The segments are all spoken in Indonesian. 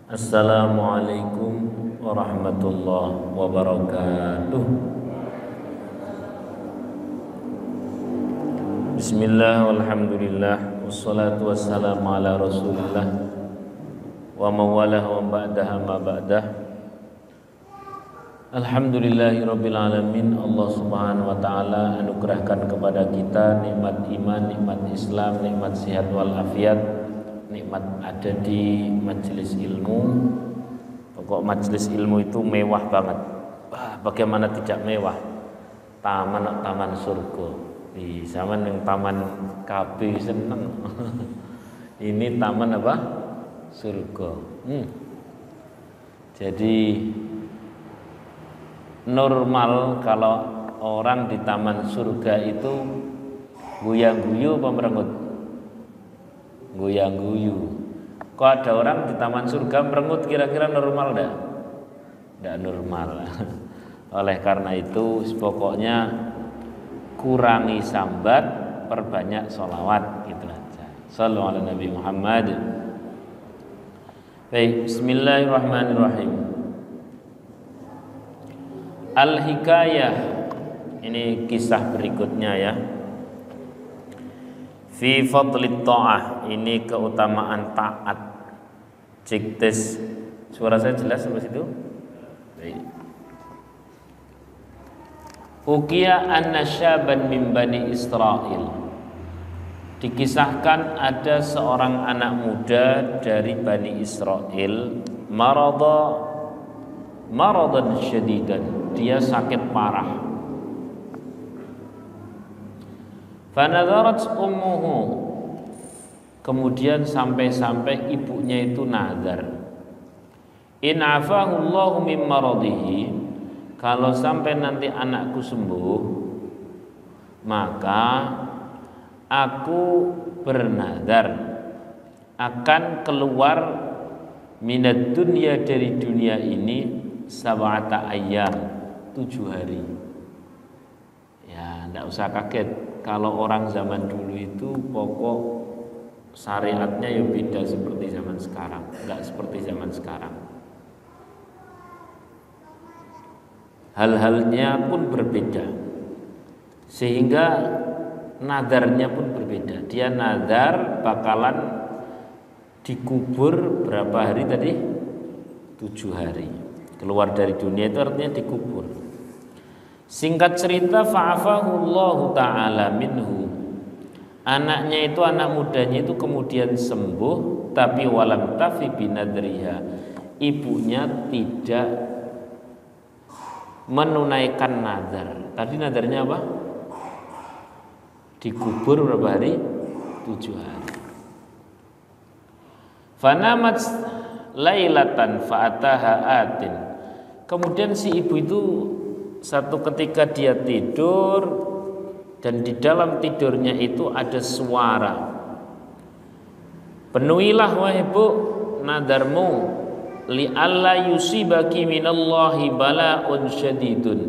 Assalamualaikum warahmatullahi wabarakatuh. Bismillah, walhamdulillah, wassalatu wassalamu ala rasulillah wa mawalah wa ba'daha ma ba'dah. Alhamdulillahi rabbil alamin. Allah subhanahu wa ta'ala anugerahkan kepada kita nikmat iman, nikmat Islam, nikmat sehat walafiat, nikmat ada di majelis ilmu. Pokok majelis ilmu itu mewah banget. Bagaimana tidak mewah? Taman surga. Di zaman yang taman KB seneng. Ini taman apa? Surga. Jadi normal kalau orang di taman surga itu guyang-guyu apa merengut? Guyang-guyu. Kok ada orang di taman surga merengut, kira-kira normal enggak? Enggak normal. Oleh karena itu pokoknya kurangi sambat, perbanyak sholawat, gitu aja. Shallu ala Nabi Muhammad. Baik, bismillahirrahmanirrahim. Al-hikayah, ini kisah berikutnya ya. Fi fadlit ta'ah, ini keutamaan taat. Cek tes, suara saya jelas sampai situ? Baik. Ukiya anna syaban min bani Israel. Dikisahkan ada seorang anak muda dari Bani Israel, maradan syadidan, dia sakit parah. Fanadharat ummuhu, kemudian sampai-sampai ibunya itu nazar, in afahu Allahu min maradihi, kalau sampai nanti anakku sembuh, maka aku bernazar akan keluar minad dunya, dari dunia ini, sab'ata ayyam, 7 hari. Ya, enggak usah kaget kalau orang zaman dulu itu pokok syariatnya ya beda seperti zaman sekarang, enggak seperti zaman sekarang. Hal-halnya pun berbeda, sehingga nadarnya pun berbeda. Dia nadar bakalan dikubur berapa hari tadi? 7 hari. Keluar dari dunia itu artinya dikubur. Singkat cerita, fa'afahu Allahu ta'ala minhu. Anaknya itu, anak mudanya itu kemudian sembuh, tapi walam tafi binadriha. Ibunya tidak menunaikan nadar. Tadi nadarnya apa? Dikubur berapa hari? 7 hari. Fanamat lailatan fa'ataha atin. Kemudian si ibu itu satu ketika dia tidur, dan di dalam tidurnya itu ada suara, penuhilah wahai bu nadarmu, li alla yusibaki minallahi bala'un syadidun,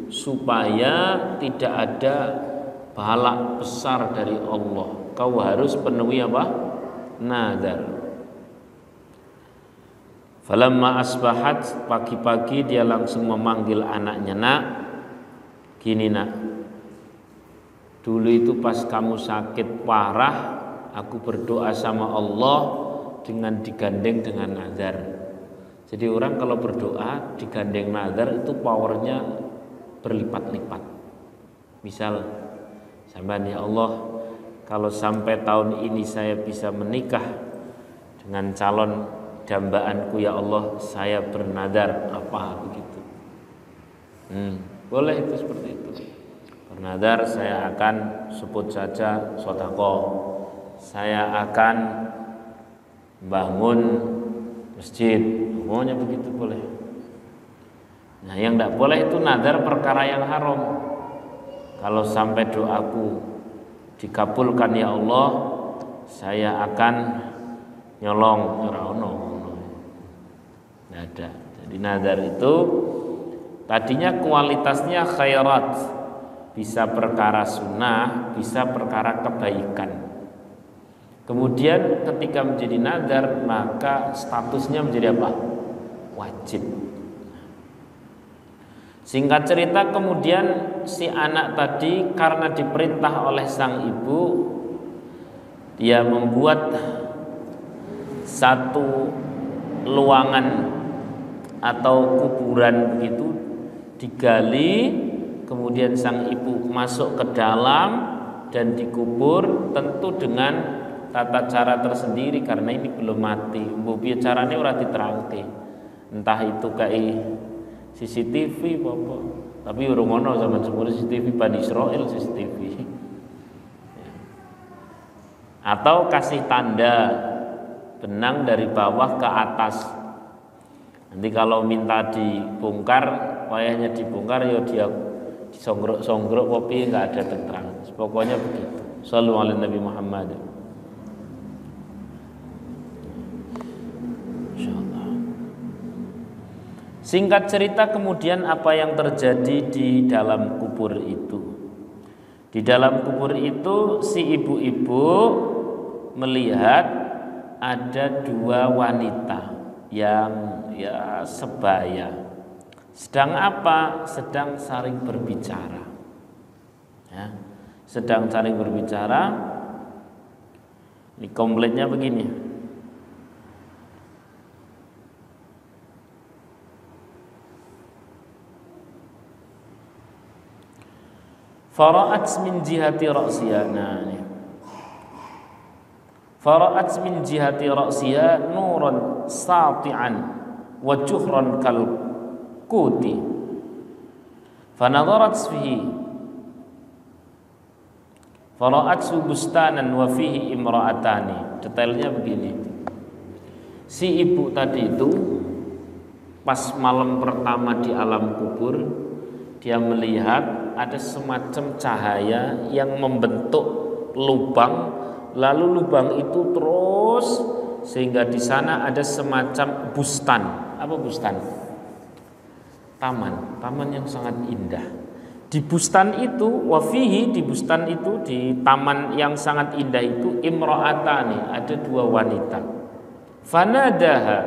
supaya tidak ada bala besar dari Allah, kau harus penuhi apa? Nadar. Falamma asbahat, pagi-pagi dia langsung memanggil anaknya, nak, gini nak, dulu itu pas kamu sakit parah, aku berdoa sama Allah dengan digandeng dengan nazar. Jadi orang kalau berdoa digandeng nazar itu powernya berlipat-lipat. Misal, sampean, ya Allah, kalau sampai tahun ini saya bisa menikah dengan calon dambaanku, ya Allah, saya bernadar apa begitu. Boleh itu seperti itu. Bernadar, saya akan sebut saja sedekah, saya akan bangun masjid, pokoknya begitu boleh. Nah, yang tidak boleh itu nadar perkara yang haram. Kalau sampai doaku dikabulkan, ya Allah, saya akan nyolong, nggak ada. Jadi nazar itu tadinya kualitasnya khairat, bisa perkara sunnah, bisa perkara kebaikan. Kemudian ketika menjadi nadar, maka statusnya menjadi apa? Wajib. Singkat cerita, kemudian si anak tadi karena diperintah oleh sang ibu, dia membuat satu luangan atau kuburan begitu, digali, kemudian sang ibu masuk ke dalam dan dikubur, tentu dengan tata cara tersendiri karena ini belum mati. Mbok piye carane ora diterangke. Entah itu kayak CCTV apa. Tapi urung ono zaman sepuluh CCTV Bani Israil CCTV. Atau kasih tanda benang dari bawah ke atas. Nanti kalau minta dibongkar, wayahnya dibongkar ya dia disongrok-songrok kopi enggak ada keterangan. Pokoknya begitu. Shallallahu alaihi Nabi Muhammad. Singkat cerita, kemudian apa yang terjadi di dalam kubur itu? Di dalam kubur itu si ibu-ibu melihat ada dua wanita yang sebaya. Sedang apa? Sedang saling berbicara. Ya, sedang saling berbicara. Ini kompletnya begini. Fara'at min jihati ra'siha. Fara'at min jihati ra'siha nuran sati'an wa juhran kal kuti. Fanadharat fihi. Fara'at bustanan wa fihi imra'atani. Detailnya begini. Si ibu tadi itu pas malam pertama di alam kubur, dia melihat ada semacam cahaya yang membentuk lubang, lalu lubang itu terus sehingga di sana ada semacam bustan. Apa bustan? Taman yang sangat indah. Di bustan itu, wafihi, di bustan itu, di taman yang sangat indah itu, imra'atani, ada dua wanita. Fanadaha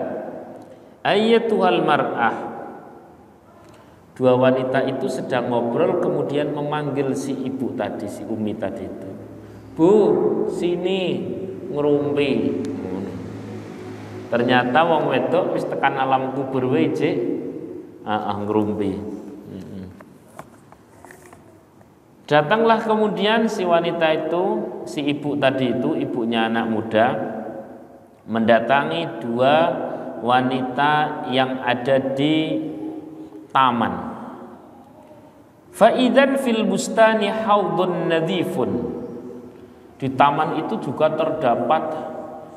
ayyatuhal mar'ah. Dua wanita itu sedang ngobrol, kemudian memanggil si ibu tadi, si Umi tadi itu. Bu, sini ngerumpi. Ternyata wong wedok wis tekan alam kubur wae, Cik. Ngerumpi. Datanglah kemudian si wanita itu, si ibu tadi itu, ibunya anak muda, mendatangi dua wanita yang ada di taman. Fa'idan fil bustani haudun nadhifun. Di taman itu juga terdapat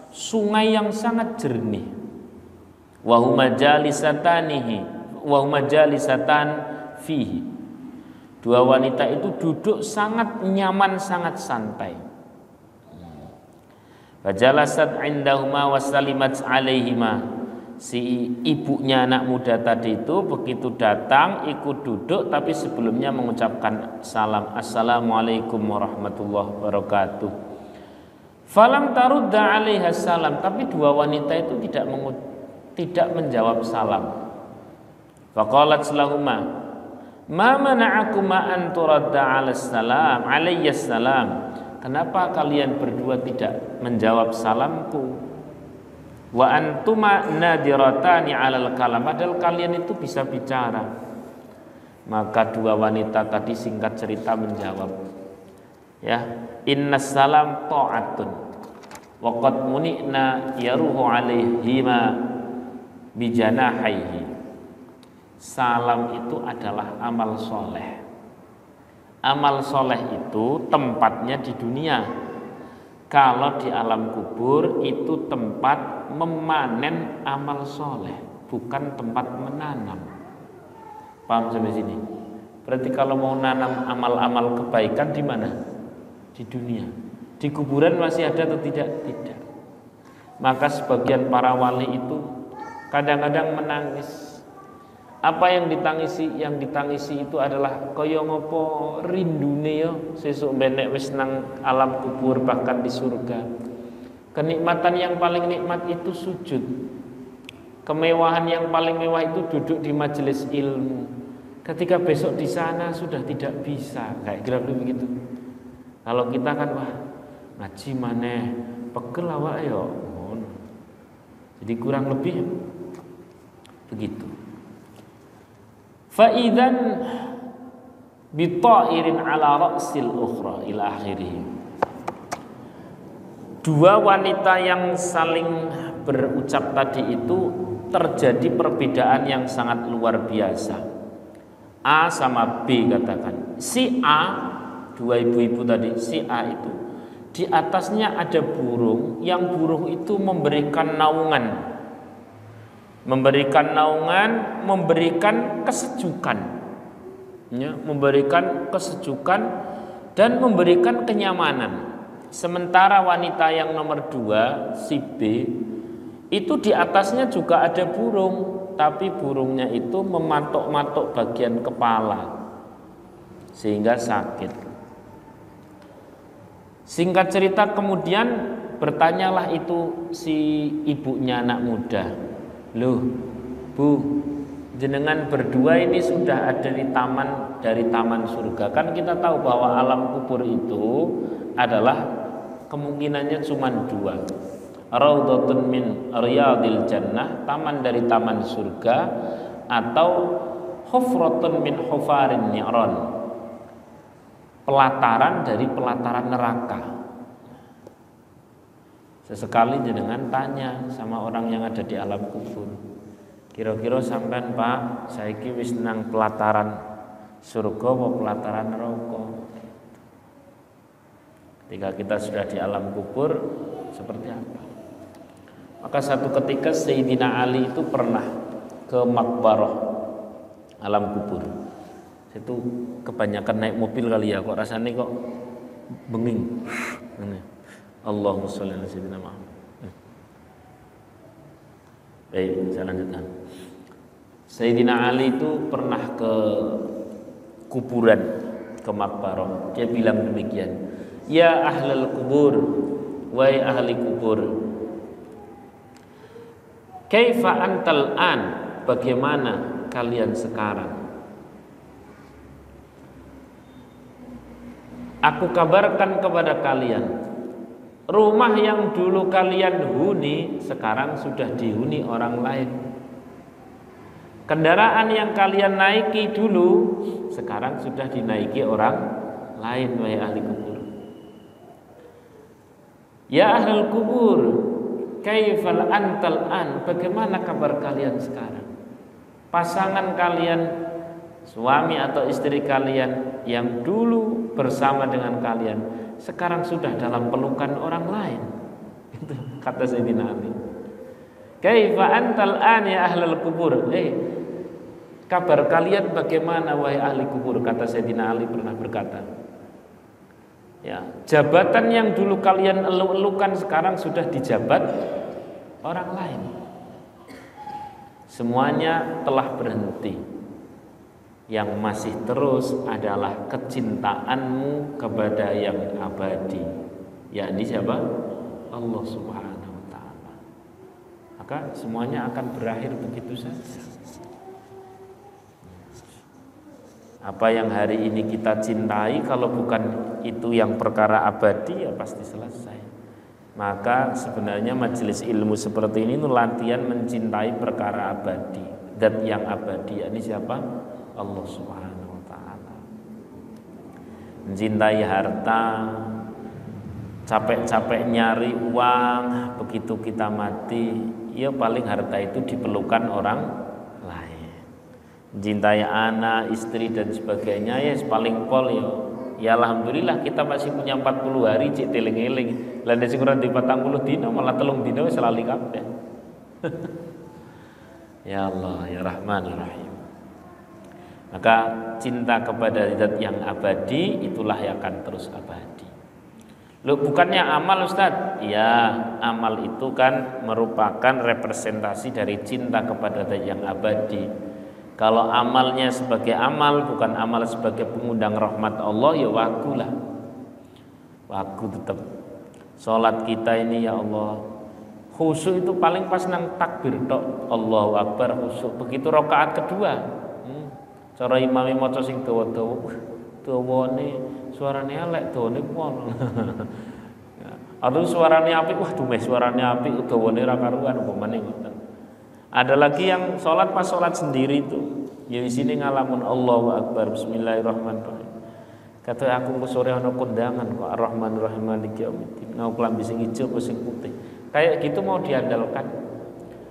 sungai yang sangat jernih. Wa huma jalisatan fihi. Dua wanita itu duduk sangat nyaman, sangat santai. Fajalasat indahuma wasalimat alaihima. Si ibunya anak muda tadi itu begitu datang ikut duduk, tapi sebelumnya mengucapkan salam, assalamualaikum warahmatullahi wabarakatuh. Falam tarudda alaiha salam, tapi dua wanita itu tidak menjawab salam. Faqalat lahumma ma mana'akuma an turadda alayya salam. Kenapa kalian berdua tidak menjawab salamku? Wa antuma nadiratani 'alal kalam, padahal kalian itu bisa bicara. Maka dua wanita tadi singkat cerita menjawab, ya, innas salam ta'atun wa qad muni'na yaruhu 'alaihima bijanahaihi. Salam itu adalah amal soleh. Amal soleh itu tempatnya di dunia. Kalau di alam kubur itu tempat memanen amal soleh, bukan tempat menanam. Paham sampai sini? Berarti kalau mau nanam amal-amal kebaikan di mana? Di dunia. Di kuburan masih ada atau tidak? Tidak. Maka sebagian para wali itu kadang-kadang menangis. Apa yang ditangisi? Yang ditangisi itu adalah kaya ngopo rindune yo sesuk benek wis nang alam kubur, bahkan di surga. Kenikmatan yang paling nikmat itu sujud. Kemewahan yang paling mewah itu duduk di majelis ilmu. Ketika besok di sana sudah tidak bisa, kayak kira begitu. Kalau kita kan wah ngaji maneh pegel awak yo. Jadi kurang lebih begitu. Fa idzan bi ta'irin ala ra'sil ukhra ila akhirih. Dua wanita yang saling berucap tadi itu terjadi perbedaan yang sangat luar biasa. A sama B katakan. Si A, dua ibu-ibu tadi, si A itu di atasnya ada burung, yang burung itu memberikan naungan. Memberikan kesejukan. Ya, memberikan kesejukan dan memberikan kenyamanan. Sementara wanita yang nomor 2, si B, itu di atasnya juga ada burung, tapi burungnya itu mematok-matok bagian kepala sehingga sakit. Singkat cerita kemudian bertanyalah itu si ibunya anak muda, "Loh, Bu, jenengan berdua ini sudah ada di taman surga. Kan kita tahu bahwa alam kubur itu adalah kemungkinannya cuma 2. Raudhatun min riyadil jannah, taman dari taman surga, atau hufratun min hufarin ni'ran, pelataran dari pelataran neraka. Sesekali jenengan tanya sama orang yang ada di alam kubur, kira-kira sampean Pak, saiki wis nang pelataran surga apa pelataran neraka? Ketika kita sudah di alam kubur seperti apa? Maka satu ketika Sayyidina Ali itu pernah ke makbarah alam kubur. Itu kebanyakan naik mobil kali ya, kok rasanya kok benging. Allahumma sholli ala sayyidina Muhammad. Baik, saya lanjutkan. Sayyidina Ali itu pernah ke kuburan, ke makbarah. Dia bilang demikian, "Ya ahlal kubur, wahai ahli kubur, kaifa antal an, bagaimana kalian sekarang? Aku kabarkan kepada kalian, rumah yang dulu kalian huni sekarang sudah dihuni orang lain. Kendaraan yang kalian naiki dulu sekarang sudah dinaiki orang lain, wahai ahli kubur. Ya ahlul kubur, kaifal antal an, bagaimana kabar kalian sekarang? Pasangan kalian, suami atau istri kalian yang dulu bersama dengan kalian sekarang sudah dalam pelukan orang lain." Itu kata Sayyidina Ali. Kaifa antal an ya ahlul kubur, kabar kalian bagaimana wahai ahli kubur? Kata Sayyidina Ali pernah berkata, ya, jabatan yang dulu kalian elu-elukan sekarang sudah dijabat orang lain. Semuanya telah berhenti. Yang masih terus adalah kecintaanmu kepada yang abadi, yakni siapa? Allah Subhanahu wa ta'ala. Maka semuanya akan berakhir begitu saja. Apa yang hari ini kita cintai, kalau bukan itu yang perkara abadi, ya pasti selesai. Maka sebenarnya majelis ilmu seperti ini itu latihan mencintai perkara abadi, dan yang abadi ini siapa? Allah Subhanahu wa ta'ala. Mencintai harta, capek-capek nyari uang, begitu kita mati, ya paling harta itu diperlukan orang lain. Mencintai anak, istri dan sebagainya, ya paling pol ya. Ya alhamdulillah kita masih punya 40 hari cik teling-eling. Lah nek sing ora di 40 dino malah 3 dino wis lali kabeh. Ya Allah, ya Rahman, ya Rahim. Maka cinta kepada zat yang abadi itulah yang akan terus abadi. Loh, bukannya amal Ustaz? Ya, amal itu kan merupakan representasi dari cinta kepada zat yang abadi. Kalau amalnya sebagai amal, bukan amal sebagai pengundang rahmat Allah, ya wagu lah. Wagu tetap. Salat kita ini ya Allah, khusyuk itu paling pas nang takbir tok, Allahu Akbar khusyuk. Begitu rakaat kedua, cara imam maca sing dawa-dawa, dawane suarane elek, dawane pol. Atau suarane apik, wah dumes suarane apik, dawane ra karuan upamane ngoten. Ada lagi yang sholat pas sholat sendiri itu, ya di sini ngalamun Allahu Akbar, Bismillahirrahmanirrahim. Kata aku ke sore ana kondangan kok Ar-Rahmanir-Rahim Maliki Yaumiddin. Ngau klambi sing ijo apa sing putih. Kayak gitu mau diandalkan.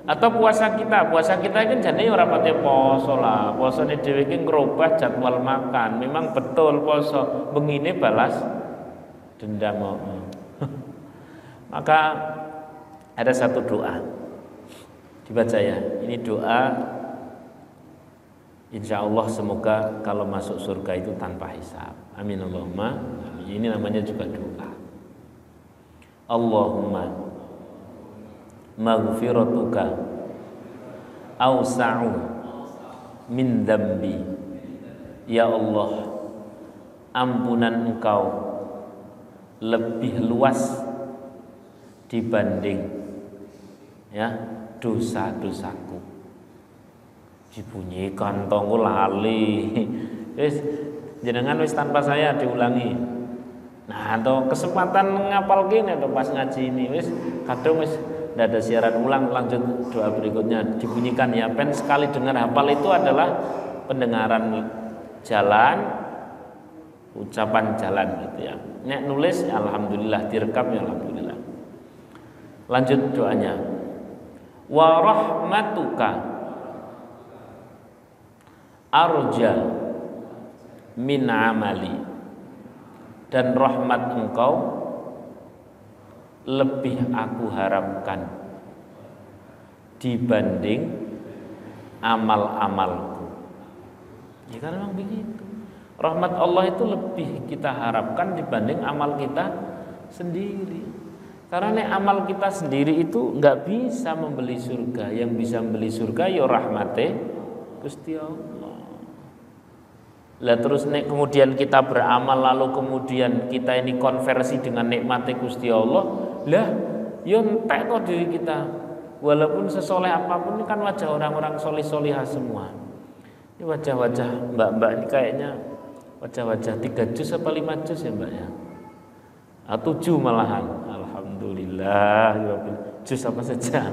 Atau puasa kita kan jane ora pati poso lah. Posone dhewe iki ngrubah jadwal makan. Memang betul poso, bengine balas dendam. Maka ada satu doa. Dibaca ya. Ini doa insya Allah semoga kalau masuk surga itu tanpa hisab. Amin Allahumma. Ini namanya juga doa. Allahumma maghfiratuka awsa'u min dambi. Ya Allah, ampunan Engkau lebih luas dibanding ya dosa-dosaku. Dibunyi kantongku lali. Wis jenengan wis tanpa saya diulangi. Nah, atau kesempatan ngapal gini atau pas ngaji ini wis kadang wis ndak ada siaran ulang, lanjut doa berikutnya dibunyikan ya. Pen sekali dengar hafal itu adalah pendengaran jalan, ucapan jalan gitu ya. Nek nulis ya alhamdulillah, direkam ya alhamdulillah. Lanjut doanya. Wa rahmatuka arja min amali, dan rahmat Engkau lebih aku harapkan dibanding amal-amalku. Ya kan memang begitu. Rahmat Allah itu lebih kita harapkan dibanding amal kita sendiri. Karena amal kita sendiri itu nggak bisa membeli surga. Yang bisa membeli surga ya rahmate Gusti Allah. Lah terus kemudian kita beramal lalu kemudian kita ini konversi dengan nikmate Gusti Allah, lah yo entek kok diri kita. Walaupun sesoleh apapun ini kan wajah orang-orang solih-solihah semua. Ini wajah-wajah mbak-mbak ini kayaknya wajah-wajah 3 juz apa 5 juz ya mbak ya? 7 malahan. Alhamdulillah, juz apa saja.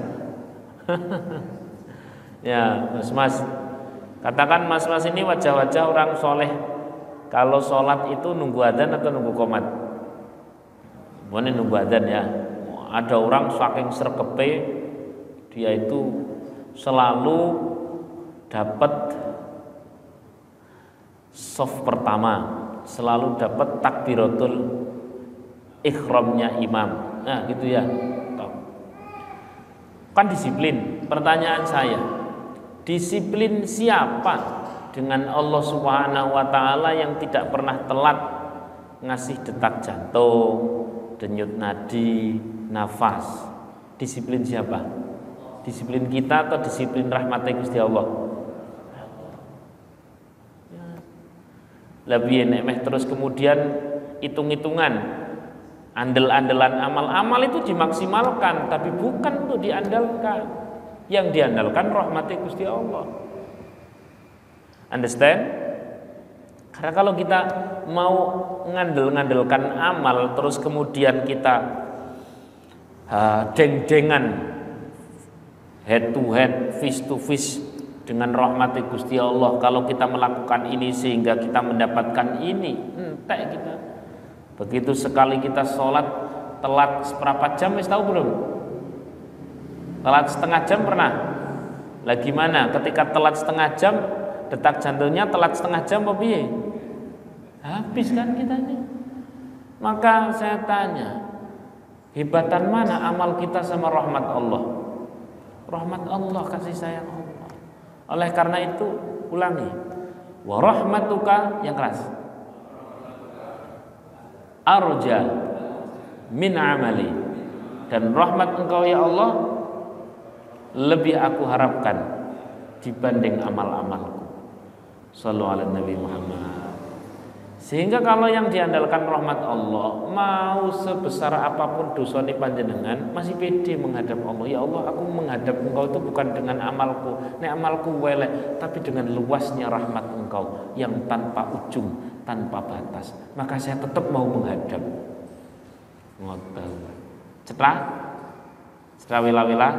Ya, mas. Katakan mas-mas ini wajah-wajah orang soleh. Kalau sholat itu nunggu adzan atau nunggu qomat? Boleh nunggu adzan ya. Ada orang saking srekepe dia itu selalu dapat soft pertama, selalu dapat takbiratul ikhramnya imam. Nah gitu ya. Kan disiplin. Pertanyaan saya, disiplin siapa dengan Allah Subhanahu wa taala yang tidak pernah telat ngasih detak jantung, denyut nadi, nafas? Disiplin siapa? Disiplin kita atau disiplin rahmat Gusti Allah? Lebih enek terus kemudian hitung-hitungan, andel-andelan amal itu dimaksimalkan, tapi bukan untuk diandalkan. Yang diandalkan rahmat Gusti Allah. Understand? Karena kalau kita mau ngandel-ngandelkan amal terus kemudian kita deng-dengan head to head, face to face dengan rahmat Gusti Allah, kalau kita melakukan ini sehingga kita mendapatkan ini, entek kita. Begitu sekali kita sholat telat seperempat jam, wis tahu belum? Telat setengah jam pernah? Lah gimana? Ketika telat setengah jam, detak jantungnya telat setengah jam apa piye? Habis kan kita ini. Maka saya tanya, hebatan mana amal kita sama rahmat Allah? Rahmat Allah, kasih sayang Allah. Oleh karena itu ulangi, wa rahmatuka, yang keras, arja min amali, dan rahmat Engkau ya Allah lebih aku harapkan dibanding amal-amalku. Shallallahu alaihi Nabi Muhammad. Sehingga kalau yang diandalkan rahmat Allah, mau sebesar apapun dosane panjenengan, masih pede menghadap Allah. Ya Allah, aku menghadap Engkau itu bukan dengan amalku, nek amalku welek, tapi dengan luasnya rahmat Engkau yang tanpa ujung, tanpa batas. Maka saya tetap mau menghadap. Ngoten. Setelah wila-wila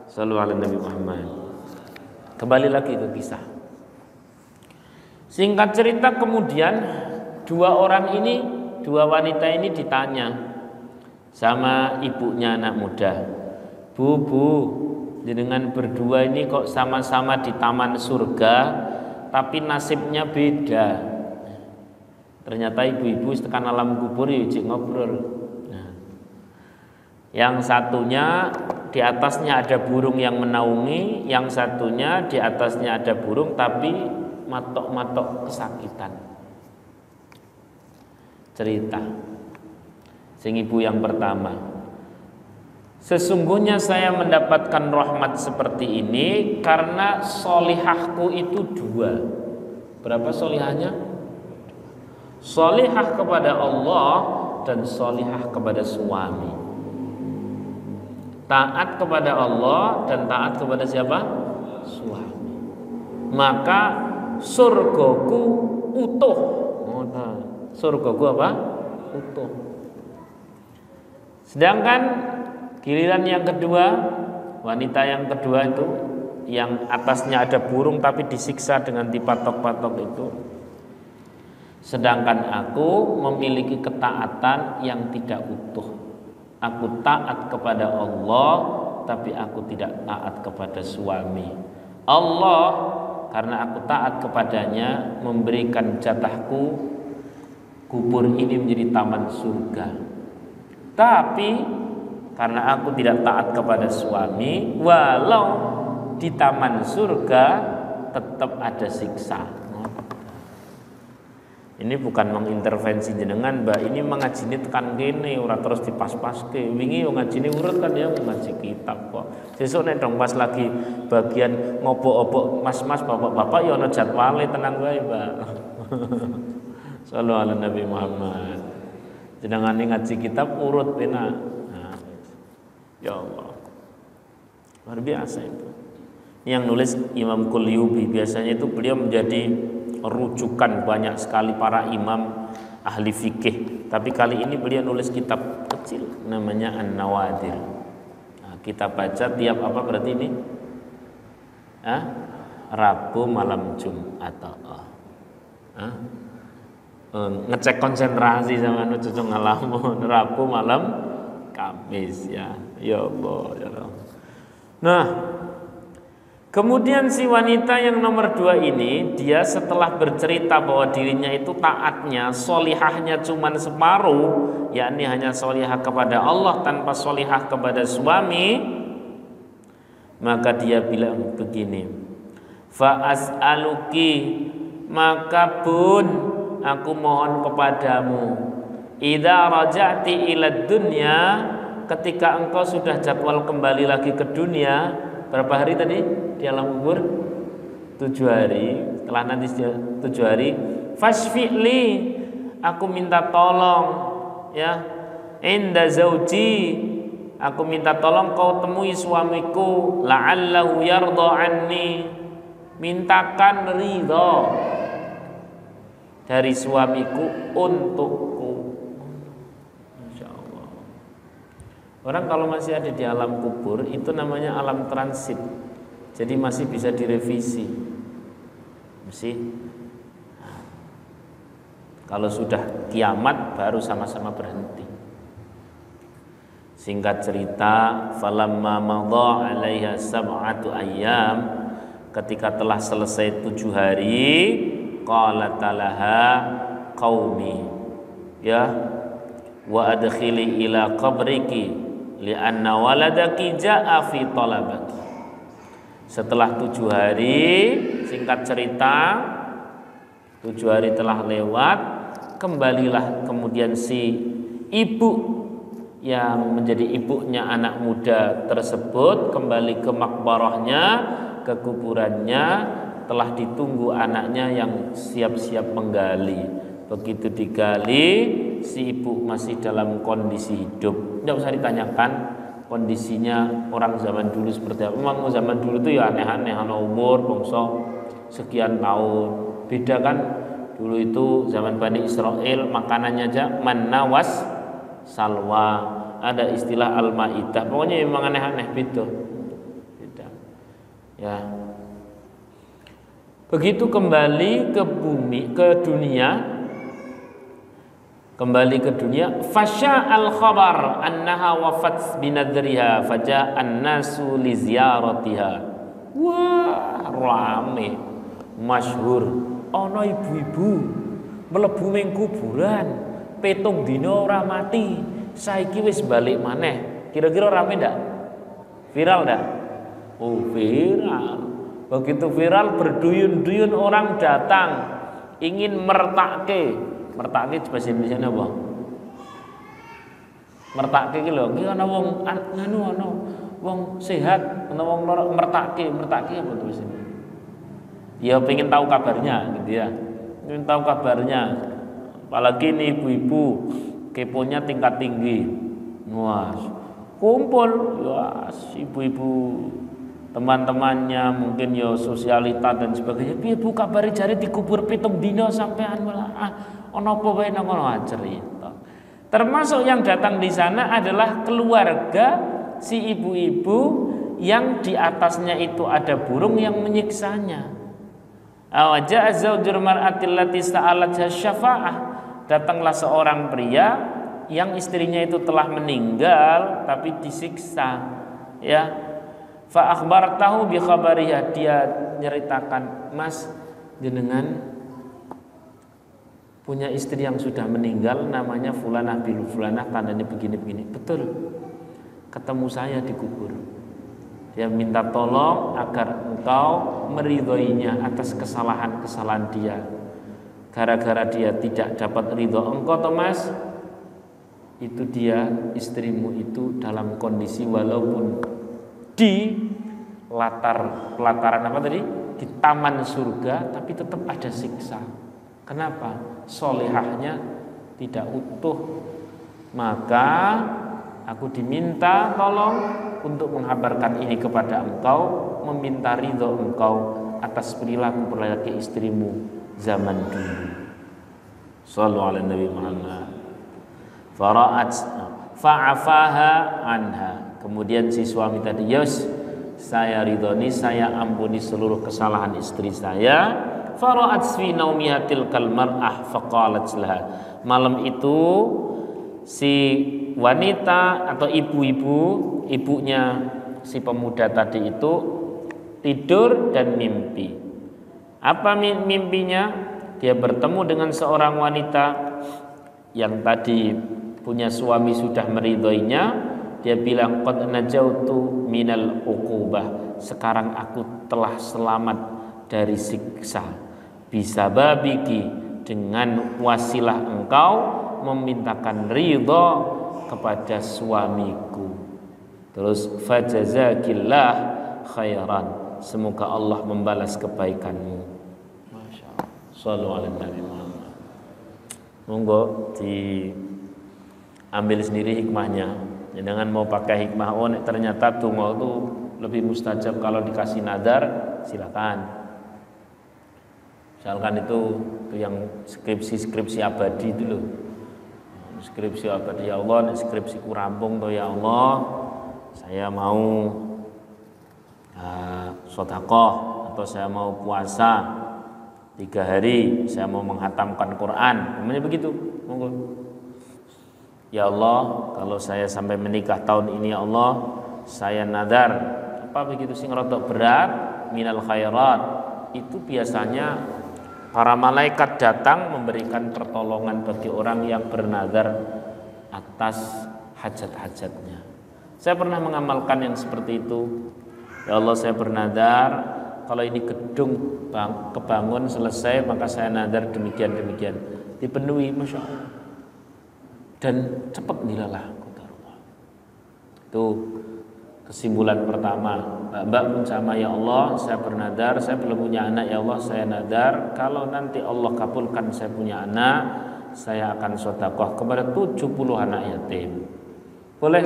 sallallahu alaihi Nabi Muhammad. Kembali lagi ke kisah. Singkat cerita kemudian dua wanita ini ditanya sama ibunya anak muda. Bu, jenengan berdua ini kok sama-sama di taman surga, tapi nasibnya beda. Ternyata ibu-ibu tekan alam kubur ya ngobrol. Nah, yang satunya di atasnya ada burung yang menaungi, yang satunya di atasnya ada burung tapi matok-matok kesakitan. Cerita sing ibu yang pertama, sesungguhnya saya mendapatkan rahmat seperti ini karena solihahku itu dua. Berapa solihahnya? Solihah kepada Allah dan solihah kepada suami. Taat kepada Allah dan taat kepada siapa? Suami. Maka surgaku utuh. Surgaku apa? Utuh. Sedangkan giliran yang kedua, wanita yang kedua itu yang atasnya ada burung tapi disiksa dengan dipatok-patok itu. Sedangkan aku memiliki ketaatan yang tidak utuh. Aku taat kepada Allah tapi aku tidak taat kepada suami. Allah karena aku taat kepadanya memberikan jatahku kubur ini menjadi taman surga. Tapi karena aku tidak taat kepada suami, walau di taman surga tetap ada siksa. Ini bukan mengintervensi jenengan, Mbak. Ini mengajine tekan kene ora terus dipas-paske. Wingi yo ngajine urut kan ya ngaji kitab kok. Sesuk nek dong pas lagi bagian ngobok-obok mas-mas bapak-bapak ya ana jadwale tenang wae, Mbak. Sallallahu alaihi Nabi Muhammad. Jenengan ngaji kitab urut pena. Nah, ya Allah. Luar biasa itu. Yang nulis Imam Qulyubi, biasanya itu beliau menjadi rujukan banyak sekali para imam ahli fikih. Tapi kali ini beliau nulis kitab kecil namanya An-Nawadir. Nah, kita baca tiap apa berarti ini? Rabu malam Jumat. Ngecek konsentrasi sama cucu ngalamun Rabu malam Kamis ya. Ya Allah, ya Allah. Nah, kemudian si wanita yang nomor 2 ini, dia setelah bercerita bahwa dirinya itu taatnya, solihahnya cuman separuh, yakni hanya solihah kepada Allah tanpa solihah kepada suami, maka dia bilang begini, fa'as'aluki, maka bun, aku mohon kepadamu, idza raja'ti ila dunya, ketika engkau sudah jadwal kembali lagi ke dunia, berapa hari tadi di alam kubur? 7 hari. Setelah nanti 7 hari, fashfi'li, aku minta tolong ya, inda zauji, aku minta tolong kau temui suamiku, la'allahu yardha anni, mintakan ridho dari suamiku untukku. Masya Allah. Orang kalau masih ada di alam kubur itu namanya alam transit. Jadi masih bisa direvisi. Mesti. Nah, kalau sudah kiamat baru sama-sama berhenti. Singkat cerita, falamma madha 'alaiha sab'atu ayyam, ketika telah selesai 7 hari, qalat laha qaumi ya wa adkhili ila qabriki li'anna waladaki ja'a fi talabaki. Setelah 7 hari, singkat cerita, 7 hari telah lewat, kembalilah kemudian si ibu yang menjadi ibunya anak muda tersebut kembali ke makbarahnya, ke kuburannya. Telah ditunggu anaknya yang siap-siap menggali. Begitu digali, si ibu masih dalam kondisi hidup. Tidak usah ditanyakan kondisinya orang zaman dulu seperti apa. Memang zaman dulu itu ya aneh-aneh, umur bangsa sekian tahun. Beda kan, dulu itu zaman Bani Israel makanannya aja manna was salwa, ada istilah al-maidah. Pokoknya memang aneh-aneh, beda. Ya. Begitu kembali ke bumi, ke dunia, fasya al-khabar annaha wafat binadriha faja'an nasu li ziyaratiha. Wah, rame, masyhur. Ana ibu-ibu mlebu ning kuburan, 7 dina ora mati, saiki wis balik maneh. Kira-kira rame ndak? Viral ndak? Oh, viral. Begitu viral, berduyun-duyun orang datang ingin mertakke bahasa Indonesia apa? Mertakke iki lho, iki ana wong nganu ana wong sehat, ana wong lara mertakke apa itu bahasa Indonesia? Ya pengen tahu kabarnya gitu ya. Pengen tahu kabarnya. Apalagi nih ibu-ibu keponya tingkat tinggi. Wah, kumpul ya ibu-ibu teman-temannya mungkin ya sosialita dan sebagainya. Piye Bu kabare jare dikubur 7 dina sampean malah ana apa wae nang ngono cerita. Termasuk yang datang di sana adalah keluarga si ibu-ibu yang di atasnya itu ada burung yang menyiksanya. Awaja zaujur mar'atil lati sa'alat syafa'ah. Datanglah seorang pria yang istrinya itu telah meninggal tapi disiksa, ya. Fa akhbartahu bi khabariha, dia nyeritakan, "Mas, jenengan punya istri yang sudah meninggal namanya fulanah bil fulanah, tandanya begini-begini." Betul. Ketemu saya di kubur. Dia minta tolong agar engkau meridhoinya atas kesalahan-kesalahan dia. Gara-gara dia tidak dapat ridho engkau, Thomas, itu dia istrimu itu dalam kondisi walaupun di pelataran apa tadi? Di taman surga, tapi tetap ada siksa. Kenapa? Solehahnya tidak utuh. Maka aku diminta tolong untuk mengabarkan ini kepada engkau, meminta ridho engkau atas perilaku istrimu zaman dulu. Shallu ala Nabi Muhammad. Fara'at fa'afaha anha. Kemudian si suami tadi, "Yos, saya ridhoni, saya ampuni seluruh kesalahan istri saya." Fara'at fi naumiha tilkal mar'ah faqalat laha. Malam itu si wanita atau ibunya si pemuda tadi itu tidur dan mimpi. Apa mimpinya? Dia bertemu dengan seorang wanita yang tadi punya suami sudah meridhoinya. Dia bilang, "Qad najautu minal uqubah." Sekarang aku telah selamat dari siksa. Bisa babiki, dengan wasilah engkau memintakan ridho kepada suamiku. Terus fajazakillah khairan, semoga Allah membalas kebaikanmu. Masya Allah. Shallu ala Nabi Muhammad. Monggo diambil sendiri hikmahnya. Jangan mau pakai hikmah, oh ternyata tunggu itu lebih mustajab kalau dikasih nadar, silakan. Misalkan itu yang skripsi abadi itu loh. Skripsi abadi, ya Allah, skripsiku rampung tuh ya Allah, saya mau sedekah atau saya mau puasa 3 hari, saya mau menghatamkan Quran, namanya begitu. Monggo. Ya Allah, kalau saya sampai menikah tahun ini ya Allah, saya nadar apa begitu sing rodok berat minal khairat. Itu biasanya para malaikat datang memberikan pertolongan bagi orang yang bernadar atas hajat-hajatnya. Saya pernah mengamalkan yang seperti itu. Ya Allah, saya bernadar kalau ini gedung kebangun selesai, maka saya nadar demikian dipenuhi, Masya Allah. Dan cepat dilalah. Itu Kesimpulan pertama, Mbak pun sama, ya Allah, saya bernadar, saya belum punya anak, ya Allah, saya nadar kalau nanti Allah kabulkan saya punya anak, saya akan sedekah kepada 70 anak yatim. Boleh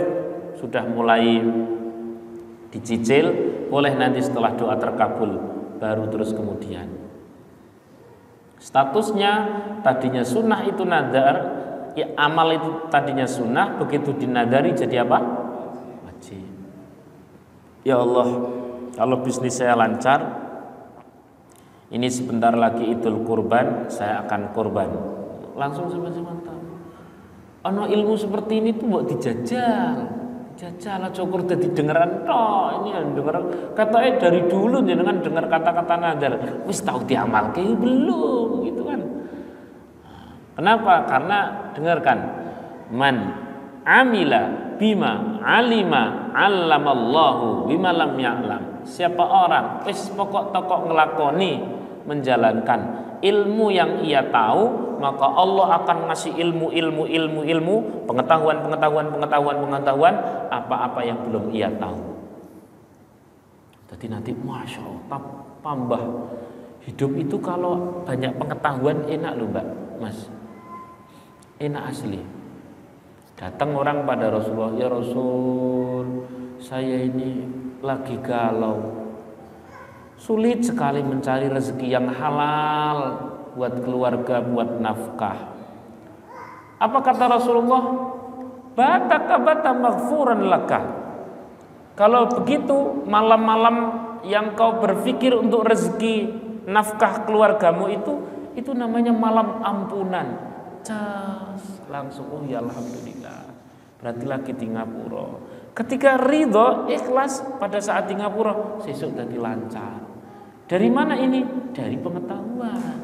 sudah mulai dicicil, boleh nanti setelah doa terkabul baru terus kemudian. Statusnya tadinya sunnah itu nadar, ya amal itu tadinya sunnah, begitu dinadari jadi apa? Wajib. Ya Allah, kalau bisnis saya lancar, ini sebentar lagi Idul Kurban, saya akan kurban. Langsung sama-sama tahu. Ono ilmu seperti ini tuh buat dijajal. Jajal aja cukur dadi dengeran tok. Ini denger katanya dari dulu jenengan dengar kata-kata nadar, wis tahu diamalke belum gitu kan. Kenapa? Karena dengarkan, man amila bima alima allamallahu bima lam ya'lam. Siapa orang wis pokok tokok ngelakoni menjalankan ilmu yang ia tahu, maka Allah akan ngasih ilmu, pengetahuan apa-apa yang belum ia tahu. Jadi nanti masya Allah tambah hidup itu kalau banyak pengetahuan enak loh Mbak, Mas, enak asli. Datang orang pada Rasulullah, ya Rasul, saya ini lagi galau, sulit sekali mencari rezeki yang halal buat keluarga, buat nafkah. Apa kata Rasulullah? Bata maghfuran laka. Kalau begitu, malam-malam yang kau berpikir untuk rezeki nafkah keluargamu itu namanya malam ampunan. Cas, langsung oh ya alhamdulillah. Berarti lagi di ngapura. Ketika ridho, ikhlas pada saat di ngapura, sesuk jadi lancar. Dari mana ini? Dari pengetahuan.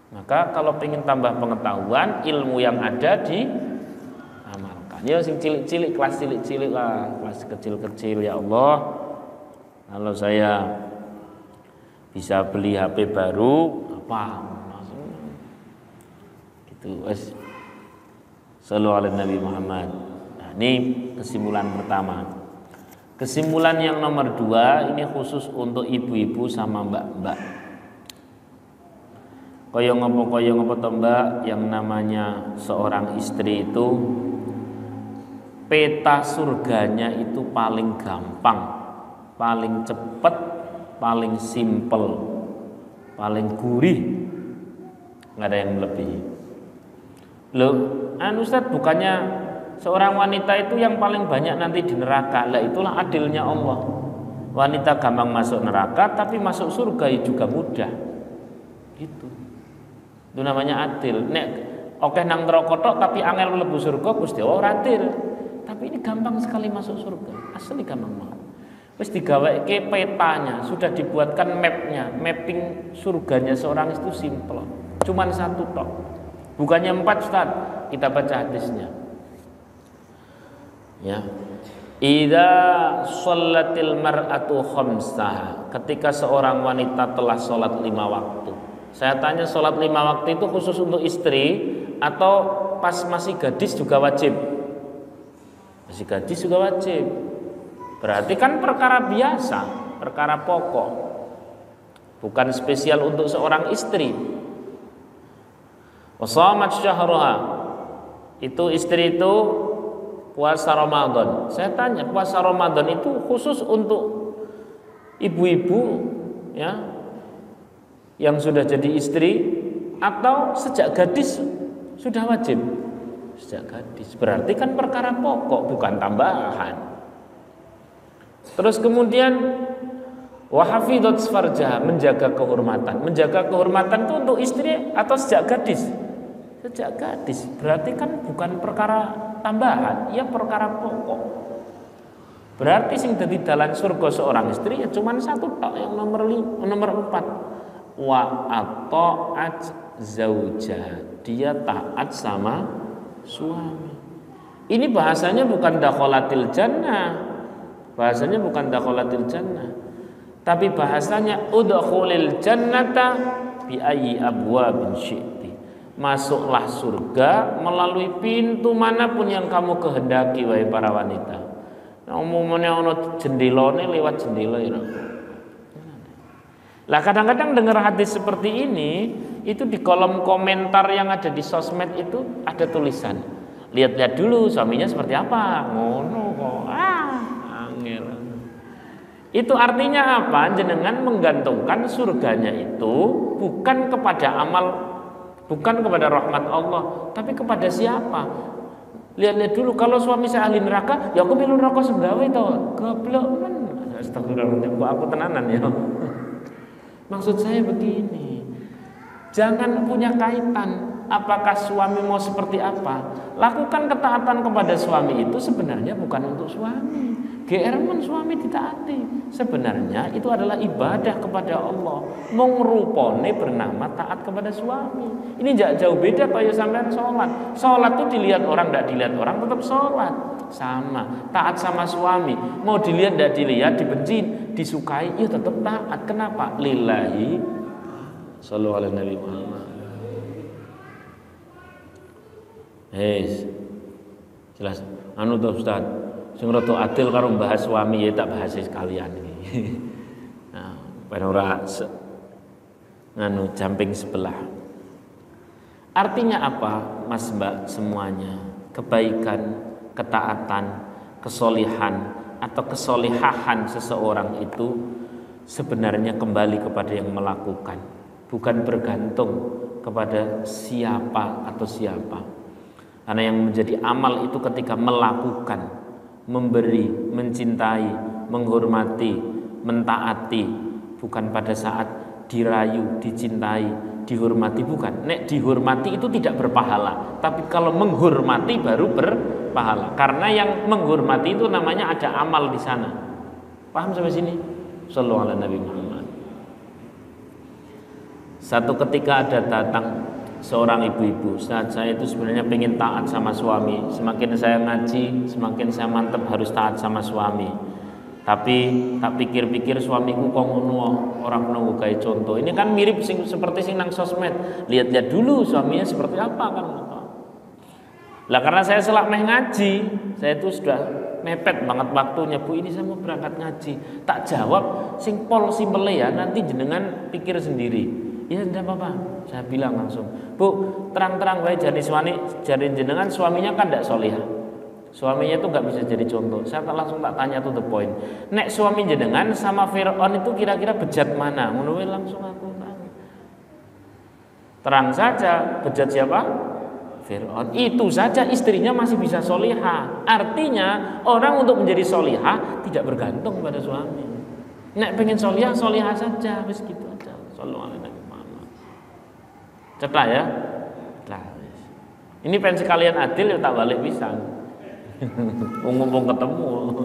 Maka kalau pengen tambah pengetahuan, ilmu yang ada diamalkan. Ya sing cilik-cilik, kelas cilik-cilik lah, kelas kecil-kecil, ya Allah. Kalau saya bisa beli HP baru, apa? Gitu, wes. Sallallahu alaihi Nabi Muhammad. Nah, ini kesimpulan pertama. Kesimpulan yang nomor 2 ini khusus untuk ibu-ibu sama mbak-mbak. Kaya ngopo to mbak, yang namanya seorang istri itu peta surganya itu paling gampang, paling cepat, paling simple, paling gurih, nggak ada yang melebihi. Loh, Ustaz, bukannya seorang wanita itu yang paling banyak nanti di neraka? Lah itulah adilnya Allah. Wanita gampang masuk neraka, tapi masuk surga juga mudah. Gitu. Itu namanya adil. Nek oke nang neraka tok tapi angel mlebu surga Gusti Allah ora adil. Tapi ini gampang sekali masuk surga. Asli gampang banget. Wis digaweke petanya, sudah dibuatkan mapnya, mapping surganya seorang itu simple. Cuman 1 tok. Bukannya 4 Ustaz, kita baca hadisnya. Ya. Idza shallatil mar'atu khamsaha, ketika seorang wanita telah sholat 5 waktu. Saya tanya, sholat 5 waktu itu khusus untuk istri atau pas masih gadis juga wajib? Masih gadis juga wajib. Berarti kan perkara biasa, perkara pokok, bukan spesial untuk seorang istri. Wasamat syahruha, itu istri itu puasa Ramadan. Saya tanya, puasa Ramadan itu khusus untuk ibu-ibu ya yang sudah jadi istri atau sejak gadis sudah wajib? Sejak gadis. Berarti kan perkara pokok, bukan tambahan. Terus kemudian wahafidhat farjaha, menjaga kehormatan. Menjaga kehormatan itu untuk istri atau sejak gadis? Sejak gadis. Berarti kan bukan perkara tambahan, ya perkara pokok. Berarti sing dadi dalan surga seorang istri ya cuma 1 tok, yang nomor 4. Wa ata'at zauja, dia taat sama suami. Ini bahasanya bukan dakhalatil jannah. Bahasanya bukan dakhalatil jannah. Tapi bahasanya udkhulil jannata bi ayyi abwabin syi'ti. Masuklah surga melalui pintu manapun yang kamu kehendaki, wahai para wanita. Umumnya ono jendelane lewat jendela ya. Lah kadang-kadang dengar hadis seperti ini, itu di kolom komentar yang ada di sosmed itu ada tulisan, lihat-lihat dulu suaminya seperti apa. Ngono kok. Angel. Itu artinya apa? Jenengan menggantungkan surganya itu bukan kepada amal, bukan kepada rahmat Allah, tapi kepada siapa? Lihat-lihat dulu, kalau suami saya ahli neraka, ya aku milu neraka segawe to. Goblok men. Astagfirullahaladzim, aku tenanan ya. Maksud saya begini, jangan punya kaitan apakah suami mau seperti apa. Lakukan ketaatan kepada suami itu sebenarnya bukan untuk suami. GR men suami ditaati. Sebenarnya itu adalah ibadah kepada Allah. Mengrupone bernama taat kepada suami. Ini jauh beda kayak sampean sholat. Sholat itu dilihat orang, tidak dilihat orang, tetap sholat. Sama, taat sama suami. Mau dilihat, tidak dilihat, dibenci, disukai, ya tetap taat. Kenapa? Lillahi sallallahu alaihi Nabi Muhammad. Jelas. Anu tuh Ustaz, sing rada adil karo bahas suami ya tak bahas sekalian iki. Nah, ben ora nganu jumping sebelah. Artinya apa, Mas Mbak semuanya? Kebaikan, ketaatan, kesolihan atau kesolihahan seseorang itu sebenarnya kembali kepada yang melakukan, bukan bergantung kepada siapa atau siapa. Karena yang menjadi amal itu ketika melakukan, memberi, mencintai, menghormati, mentaati, bukan pada saat dirayu, dicintai, dihormati, bukan. Nek dihormati itu tidak berpahala, tapi kalau menghormati baru berpahala. Karena yang menghormati itu namanya ada amal di sana. Paham sampai sini? Sallallahu alaihi Nabi Muhammad. Satu ketika ada datang seorang ibu-ibu, saat saya itu sebenarnya pengen taat sama suami. Semakin saya ngaji, semakin saya mantep harus taat sama suami. Tapi tak pikir-pikir suamiku kok ngono, orang nunggu kayak contoh. Ini kan mirip seperti sing nang sosmed. Lihat-lihat dulu suaminya seperti apa kan. Lah karena saya selak meh ngaji, saya itu sudah mepet banget waktunya. Bu, ini saya mau berangkat ngaji. Tak jawab sing pol simpele ya, nanti jenengan pikir sendiri. Ya tidak apa-apa, saya bilang langsung, Bu, terang-terang baik jadi jenengan suaminya kan tidak solihah, suaminya itu nggak bisa jadi contoh. Saya langsung tak tanya to the point. Nek suami jenengan sama Fir'aun itu kira-kira bejat mana? Menurut langsung aku tanya. Terang saja, bejat siapa? Fir'aun. Itu saja istrinya masih bisa solihah. Artinya orang untuk menjadi solihah tidak bergantung pada suami. Nek pengen solihah, solihah saja, wis gitu aja. Sallallahu alaihi wasallam. Cetak ya. Nah, ini pensi kalian adil ya tak balik pisang. Mumpung ketemu.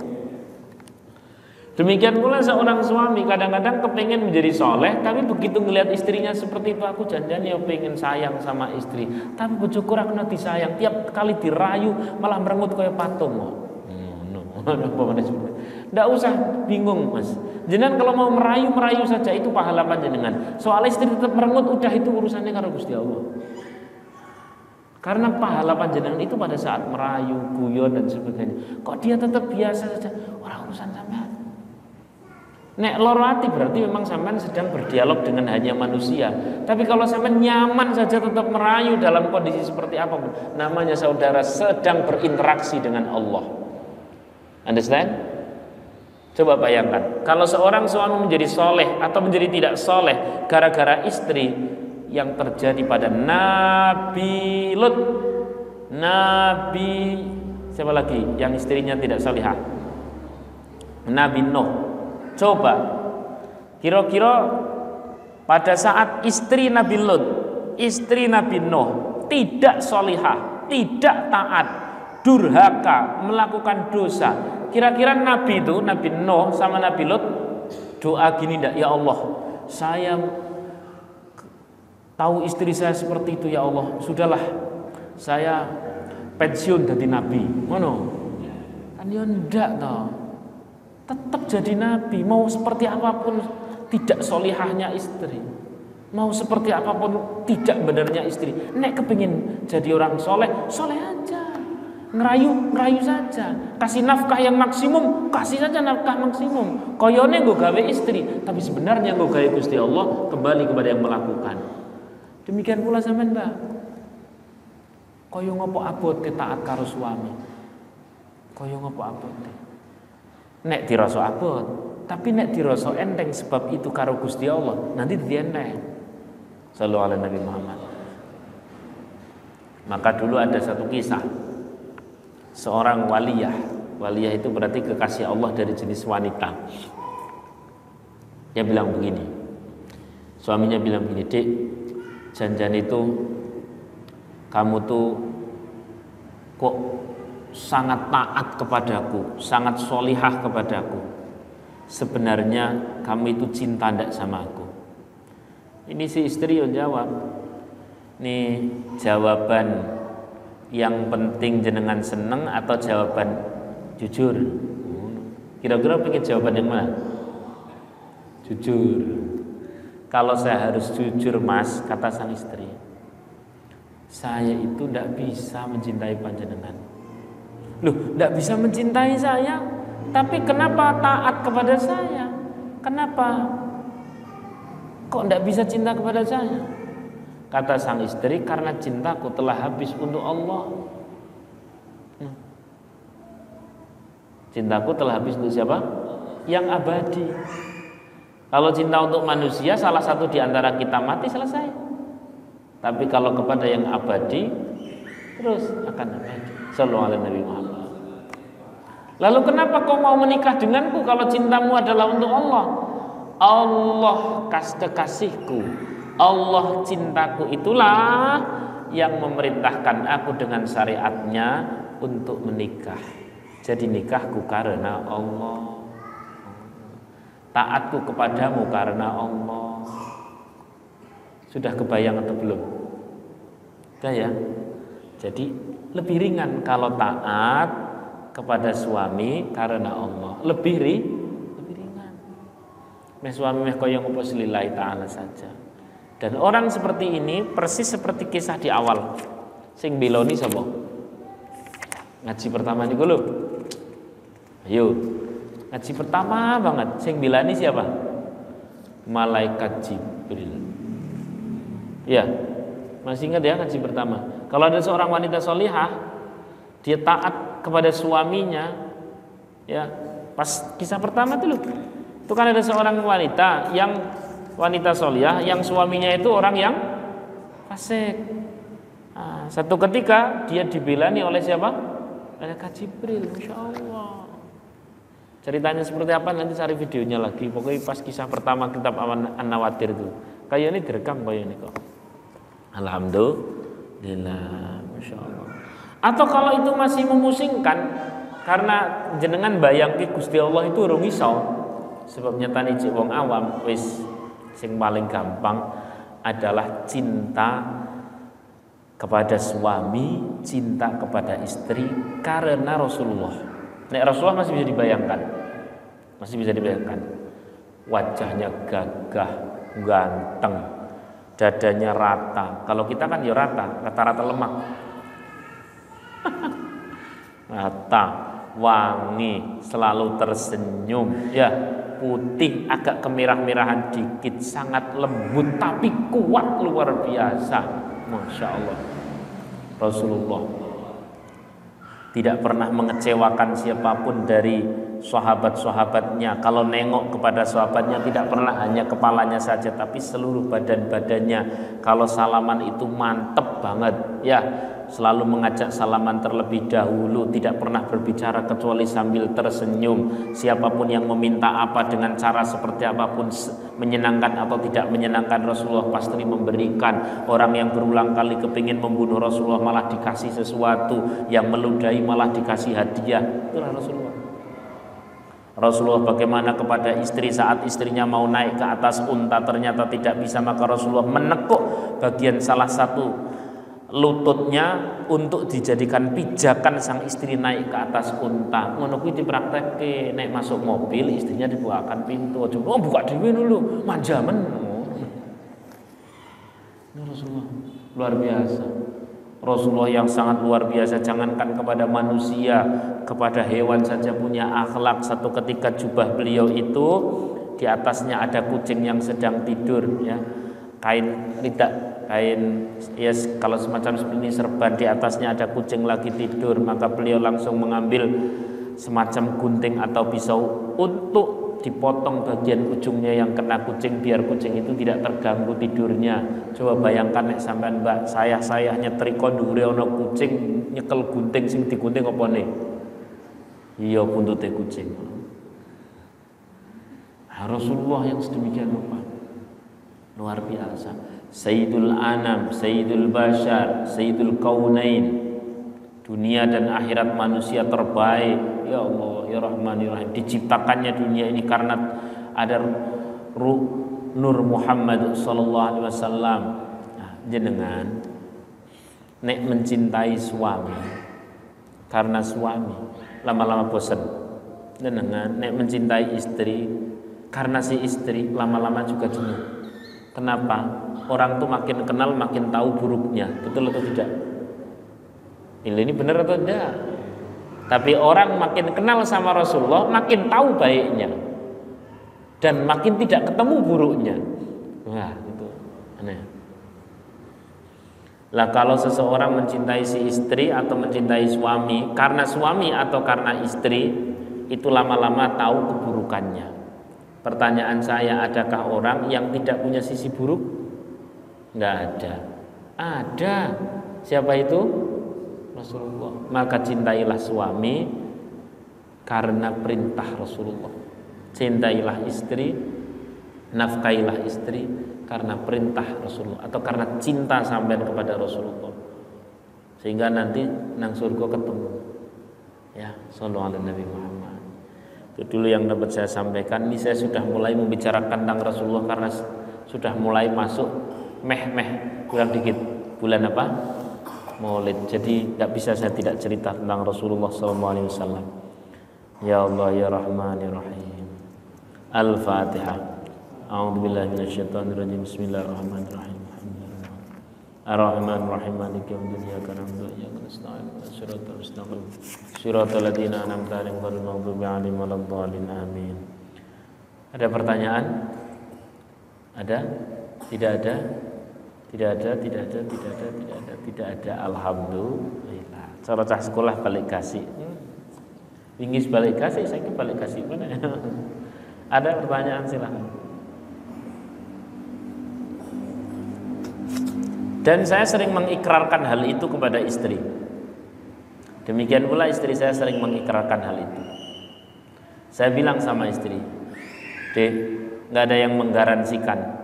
Demikian pula seorang suami kadang-kadang kepengen menjadi soleh, tapi begitu ngelihat istrinya seperti itu, aku janjian ya pengen sayang sama istri. Tapi bojoku ora kena disayang, tiap kali dirayu malah merengut kayak patung. Nggak usah bingung Mas. Jenengan kalau mau merayu saja itu pahala panjenengan. Soal istri tetap merengut, udah itu urusannya karo Gusti Allah. Karena pahala panjenengan itu pada saat merayu, guyon dan sebagainya. Kok dia tetap biasa saja? Orang urusan sampean. Nek loro ati berarti memang sampean sedang berdialog dengan hanya manusia. Tapi kalau sampean nyaman saja tetap merayu dalam kondisi seperti apapun, namanya saudara sedang berinteraksi dengan Allah. Understand? Coba bayangkan, kalau seorang suami menjadi soleh atau menjadi tidak soleh gara-gara istri, yang terjadi pada Nabi Lut, Nabi siapa lagi yang istrinya tidak salihah? Nabi Nuh. Coba, kira-kira pada saat istri Nabi Lut, istri Nabi Nuh tidak salihah, tidak taat, durhaka, melakukan dosa, kira-kira Nabi itu, Nabi Nuh sama Nabi Lut doa gini enggak? Ya Allah, saya tahu istri saya seperti itu, ya Allah, sudahlah saya pensiun dari Nabi. Ngono? Kan ya ndak toh. Tetap jadi Nabi, mau seperti apapun tidak solihahnya istri, mau seperti apapun tidak benarnya istri. Nek kepingin jadi orang soleh, soleh aja. ngerayu saja, kasih nafkah yang maksimum, kasih saja nafkah maksimum. Koyone nggo gawe istri, tapi sebenarnya nggo gawe Gusti Allah, kembali kepada yang melakukan. Demikian pula sampean, Mbak. Koyo ngopo abote taat karo suami. Koyo ngopo abote. Nek dirasa abot, tapi nek dirasa enteng sebab itu karo Gusti Allah, nanti dadi enteng. Sallallahu alaihi Nabi Muhammad. Maka dulu ada satu kisah. Seorang waliyah. Waliyah itu berarti kekasih Allah dari jenis wanita. Dia bilang begini. Suaminya bilang begini, "Dik, janjian itu kamu tuh kok sangat taat kepadaku, sangat solihah kepadaku. Sebenarnya kamu itu cinta ndak sama aku?" Ini si istri yang jawab, "Nih jawaban yang penting jenengan seneng atau jawaban jujur?" Kira-kira pengen jawaban yang mana? Jujur. "Kalau saya harus jujur, Mas," kata sang istri, "saya itu tidak bisa mencintai panjenengan." "Loh, tidak bisa mencintai saya? Tapi kenapa taat kepada saya? Kenapa? Kok tidak bisa cinta kepada saya?" Kata sang istri, "Karena cintaku telah habis untuk Allah." Cintaku telah habis untuk siapa? Yang abadi. Kalau cinta untuk manusia, salah satu di antara kita mati, selesai. Tapi kalau kepada yang abadi, terus akan abadi. Sallallahu alaihi Nabi Muhammad. "Lalu kenapa kau mau menikah denganku kalau cintamu adalah untuk Allah?" Allah kekasihku, Allah cintaku itulah yang memerintahkan aku dengan syariatnya untuk menikah. Jadi nikahku karena Allah, taatku kepadamu karena Allah. Sudah kebayang atau belum? Sudah ya. Jadi lebih ringan kalau taat kepada suami karena Allah. Lebih ringan. Meh suami meh koyo ngopo lillahi ta'ala saja. Dan orang seperti ini persis seperti kisah di awal. Sing biloni sapa? Ngaji pertama niku lho. Ayo. Ngaji pertama banget. Sing bilani siapa? Malaikat Jibril. Ya. Masih ingat ya ngaji pertama. Kalau ada seorang wanita solihah, dia taat kepada suaminya, ya. Pas kisah pertama itu loh. Itu kan ada seorang wanita yang wanita solihah yang suaminya itu orang yang fasik. Nah, satu ketika dia dibelani oleh siapa? Malaikat Jibril. Masya Allah. Ceritanya seperti apa nanti cari videonya lagi. Pokoknya pas kisah pertama kitab An-Nawatir itu. Kayak ini direkam kayak ini kok. Alhamdulillah. Masya Allah. Atau kalau itu masih memusingkan, karena jenengan bayangke Gusti Allah itu urung iso. Sebab nyatane cek wong awam wis sing paling gampang adalah cinta kepada suami, cinta kepada istri karena Rasulullah. Nek Rasulullah masih bisa dibayangkan. Masih bisa dibayangkan. Wajahnya gagah, ganteng, dadanya rata. Kalau kita kan ya rata-rata lemak. Rata, wangi, selalu tersenyum, ya, putih, agak kemerah-merahan dikit, sangat lembut tapi kuat luar biasa. Masya Allah. Rasulullah tidak pernah mengecewakan siapapun dari sahabat-sahabatnya. Kalau nengok kepada sahabatnya tidak pernah hanya kepalanya saja, tapi seluruh badan-badannya. Kalau salaman itu mantep banget, ya. Selalu mengajak salaman terlebih dahulu, tidak pernah berbicara kecuali sambil tersenyum. Siapapun yang meminta apa dengan cara seperti apapun, menyenangkan atau tidak menyenangkan, Rasulullah pasti memberikan. Orang yang berulang kali kepingin membunuh Rasulullah malah dikasih sesuatu, yang meludahi malah dikasih hadiah. Itulah Rasulullah. Rasulullah bagaimana kepada istri saat istrinya mau naik ke atas unta ternyata tidak bisa, maka Rasulullah menekuk bagian salah satu lututnya untuk dijadikan pijakan sang istri naik ke atas unta. Ngono kuwi dipraktekke, naik masuk mobil istrinya dibukakan pintu. Oh buka dhewe dulu, manjamen. Ini Rasulullah luar biasa. Rasulullah yang sangat luar biasa, jangankan kepada manusia, kepada hewan saja punya akhlak. Satu ketika jubah beliau itu di atasnya ada kucing yang sedang tidur, ya, kain kalau semacam seperti ini serban, di atasnya ada kucing lagi tidur, maka beliau langsung mengambil semacam gunting atau pisau untuk dipotong bagian ujungnya yang kena kucing biar kucing itu tidak terganggu tidurnya. Coba bayangkan nek sampean mbak saya nyetrika ndure ana kucing nyekel gunting sing digunting apa nih? Iya buntute kucing. Rasulullah yang sedemikian rupa luar biasa. Sayyidul Anam, Sayyidul Bashar, Sayyidul Kaunain, dunia dan akhirat manusia terbaik. Ya Allah, ya Rahman, ya Rahim. Diciptakannya dunia ini karena ada Nur Muhammad sallallahu alaihi wasallam. Nah, jenengan nek mencintai suami karena suami lama-lama bosan. Jenengan nek mencintai istri karena si istri lama-lama juga jenuh. Kenapa? Orang tuh makin kenal makin tahu buruknya. Betul atau tidak? Ini benar atau tidak? Tapi orang makin kenal sama Rasulullah makin tahu baiknya dan makin tidak ketemu buruknya. Wah, itu aneh. Lah kalau seseorang mencintai si istri atau mencintai suami atau karena istri, itu lama-lama tahu keburukannya. Pertanyaan saya, adakah orang yang tidak punya sisi buruk? Enggak ada. Ada. Siapa itu? Rasulullah. Maka cintailah suami karena perintah Rasulullah. Cintailah istri, nafkailah istri karena perintah Rasulullah atau karena cinta sampean kepada Rasulullah. Sehingga nanti nang surga ketemu. Ya, sallallahu alaihi Nabi Muhammad. Itu dulu yang dapat saya sampaikan. Ini saya sudah mulai membicarakan tentang Rasulullah karena sudah mulai masuk kurang dikit bulan apa? Maulid. Jadi tidak bisa saya tidak cerita tentang Rasulullah SAW. Ya Allah ya Rahman ya Rahim. Al-Fatihah. A'udzubillahi minasyaitonirrajim. Bismillahirrahmanirrahim. Ar-Rahman Ar-Rahim Maliki yaumiddin. Iyyaka na'budu wa iyyaka nasta'in. Shiratal mustaqim. Shiratal ladzina an'amta 'alaihim ghairil maghdubi 'alaihim waladdallin. Amin. Ada pertanyaan? Ada? Tidak ada? Tidak ada. Alhamdulillah. Cara cah sekolah balik kasih. Wingi balik kasih, saya balik kasih mana? Ada pertanyaan silakan. Dan saya sering mengikrarkan hal itu kepada istri. Demikian pula istri saya sering mengikrarkan hal itu. Saya bilang sama istri, Dek, nggak ada yang menggaransikan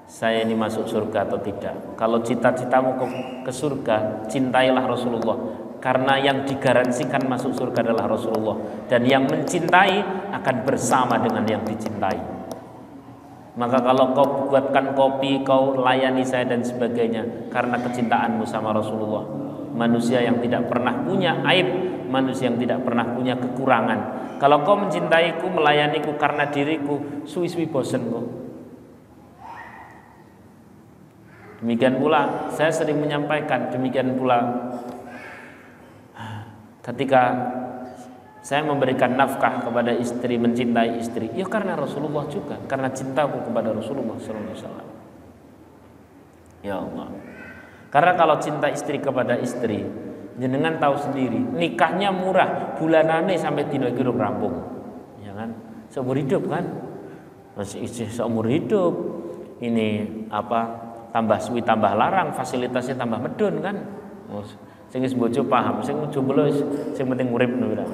saya ini masuk surga atau tidak. Kalau cita-citamu ke surga, cintailah Rasulullah. Karena yang digaransikan masuk surga adalah Rasulullah. Dan yang mencintai akan bersama dengan yang dicintai. Maka kalau kau buatkan kopi, kau layani saya dan sebagainya karena kecintaanmu sama Rasulullah. Manusia yang tidak pernah punya aib, manusia yang tidak pernah punya kekurangan. Kalau kau mencintaiku, melayaniku karena diriku, suwi-suwi bosen kok. Demikian pula saya sering menyampaikan, demikian pula ketika saya memberikan nafkah kepada istri, mencintai istri, ya karena Rasulullah juga, karena cintaku kepada Rasulullah SAW. Ya Allah. Karena kalau cinta istri kepada istri, jenengan tahu sendiri, nikahnya murah, bulanane sampai dino iki rampung. Ya kan? Seumur hidup kan? Masih seumur hidup. Ini apa? Tambah suwi tambah larang, fasilitasnya tambah medun kan. Sing wis bojo paham, sing jomblo sing penting urip alhamdulillah.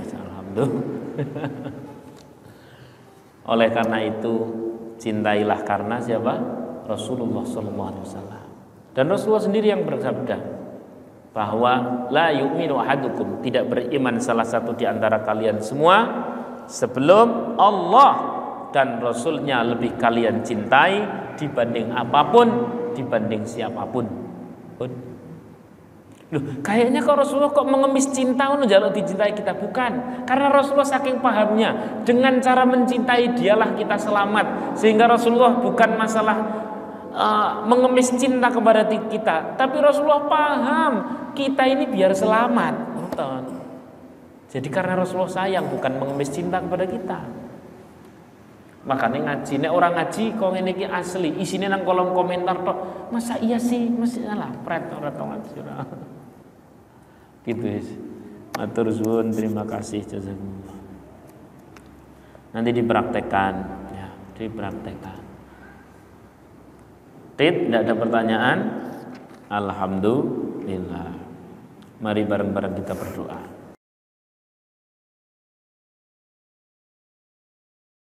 Oleh karena itu cintailah karena siapa? Rasulullah sallallahu alaihi wasallam. Dan Rasulullah sendiri yang bersabda bahwa la yu'minu ahadukum, tidak beriman salah satu di antara kalian semua sebelum Allah dan Rasulnya lebih kalian cintai dibanding apapun, dibanding siapapun. Loh, kayaknya kok Rasulullah kok mengemis cinta njaluk dicintai kita, bukan. Karena Rasulullah saking pahamnya, dengan cara mencintai dialah kita selamat. Sehingga Rasulullah bukan masalah mengemis cinta kepada kita, tapi Rasulullah paham kita ini biar selamat. Jadi karena Rasulullah sayang, bukan mengemis cinta kepada kita. Makanya ngaji, nek orang ngaji kok ngene iki asli, isine nang kolom komentar tok. Masa iya sih, mesti salah pret ora tau ngaji ora. Gitu ya. Matur suwun, terima kasih jazakumullah. Nanti dipraktekkan ya, dipraktekkan. Tidak ada pertanyaan? Alhamdulillah. Mari bareng-bareng kita berdoa.